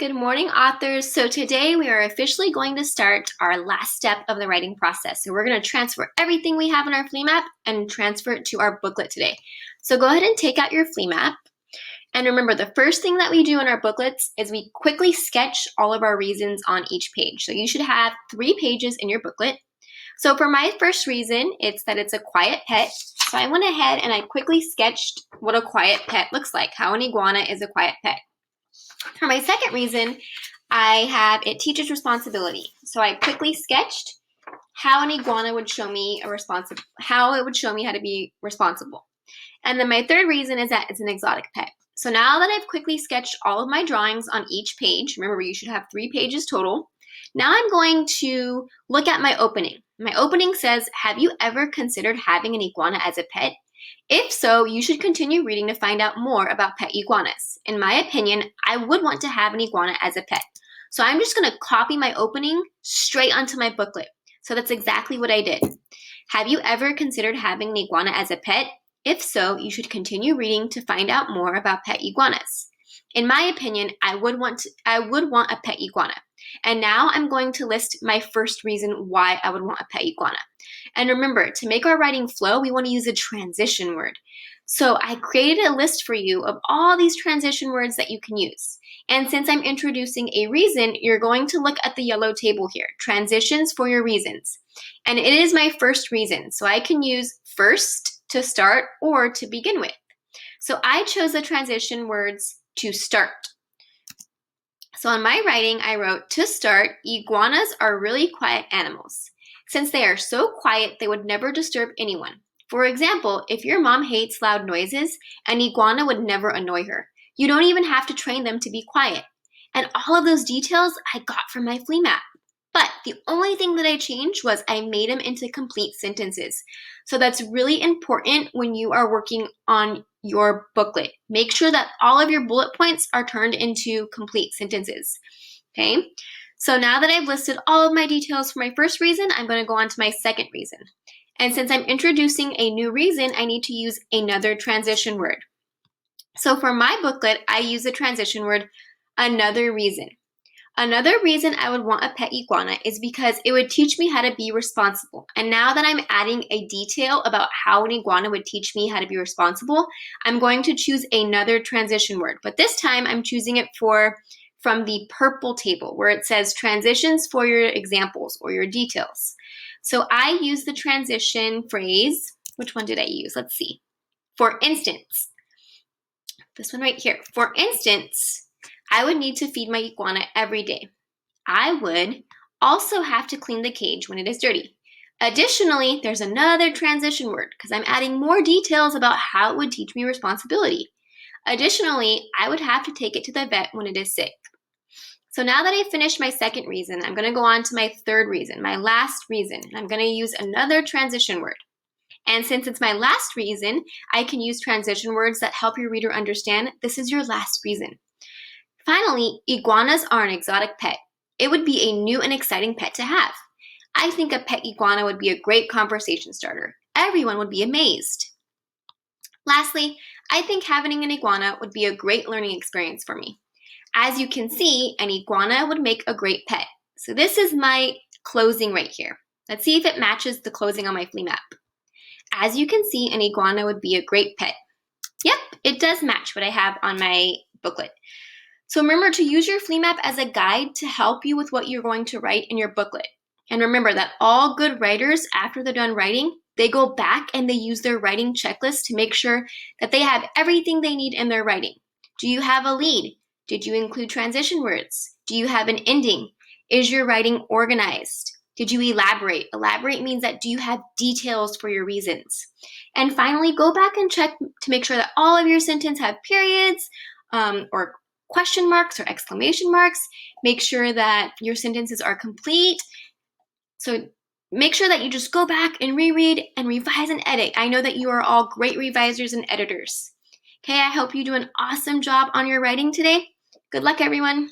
Good morning, authors. So today we are officially going to start our last step of the writing process. So we're going to transfer everything we have in our flea map and transfer it to our booklet today. So go ahead and take out your flea map. And remember, the first thing that we do in our booklets is we quickly sketch all of our reasons on each page. So you should have 3 pages in your booklet. So for my first reason, it's that it's a quiet pet. So I went ahead and I quickly sketched what a quiet pet looks like, how an iguana is a quiet pet. For my second reason, I have it teaches responsibility. So I quickly sketched how an iguana would show me how it would show me how to be responsible. And then my third reason is that it's an exotic pet. So now that I've quickly sketched all of my drawings on each page, remember you should have 3 pages total. Now I'm going to look at my opening. My opening says, have you ever considered having an iguana as a pet? If so, you should continue reading to find out more about pet iguanas. In my opinion, I would want to have an iguana as a pet. So I'm just going to copy my opening straight onto my booklet. So that's exactly what I did. Have you ever considered having an iguana as a pet? If so, you should continue reading to find out more about pet iguanas. In my opinion, I would want a pet iguana. And now I'm going to list my first reason why I would want a pet iguana. And remember, to make our writing flow, we want to use a transition word. So I created a list for you of all these transition words that you can use. And since I'm introducing a reason, you're going to look at the yellow table here, transitions for your reasons. And it is my first reason, so I can use first to start or to begin with. So I chose the transition words to start. So on my writing, I wrote, to start, iguanas are really quiet animals. Since they are so quiet, they would never disturb anyone. For example, if your mom hates loud noises, an iguana would never annoy her. You don't even have to train them to be quiet. And all of those details I got from my flea map. But the only thing that I changed was I made them into complete sentences. So that's really important when you are working on your booklet. Make sure that all of your bullet points are turned into complete sentences. Okay? So now that I've listed all of my details for my first reason, I'm going to go on to my second reason. And since I'm introducing a new reason, I need to use another transition word. So for my booklet, I use the transition word, another reason. Another reason I would want a pet iguana is because it would teach me how to be responsible. And now that I'm adding a detail about how an iguana would teach me how to be responsible, I'm going to choose another transition word. But this time I'm choosing it from the purple table where it says transitions for your examples or your details. So I use the transition phrase. Which one did I use? Let's see. For instance, this one right here. For instance, I would need to feed my iguana every day. I would also have to clean the cage when it is dirty. Additionally, there's another transition word because I'm adding more details about how it would teach me responsibility. Additionally, I would have to take it to the vet when it is sick. So now that I've finished my second reason, I'm going to go on to my third reason, my last reason. I'm going to use another transition word. And since it's my last reason, I can use transition words that help your reader understand this is your last reason. Finally, iguanas are an exotic pet. It would be a new and exciting pet to have. I think a pet iguana would be a great conversation starter. Everyone would be amazed. Lastly, I think having an iguana would be a great learning experience for me. As you can see, an iguana would make a great pet. So this is my closing right here. Let's see if it matches the closing on my flea map. As you can see, an iguana would be a great pet. Yep, it does match what I have on my booklet. So remember to use your flea map as a guide to help you with what you're going to write in your booklet. And remember that all good writers, after they're done writing, they go back and they use their writing checklist to make sure that they have everything they need in their writing. Do you have a lead? Did you include transition words? Do you have an ending? Is your writing organized? Did you elaborate? Elaborate means that do you have details for your reasons? And finally, go back and check to make sure that all of your sentences have periods or question marks or exclamation marks. Make sure that your sentences are complete. So make sure that you just go back and reread and revise and edit. I know that you are all great revisers and editors. Okay, I hope you do an awesome job on your writing today. Good luck, everyone.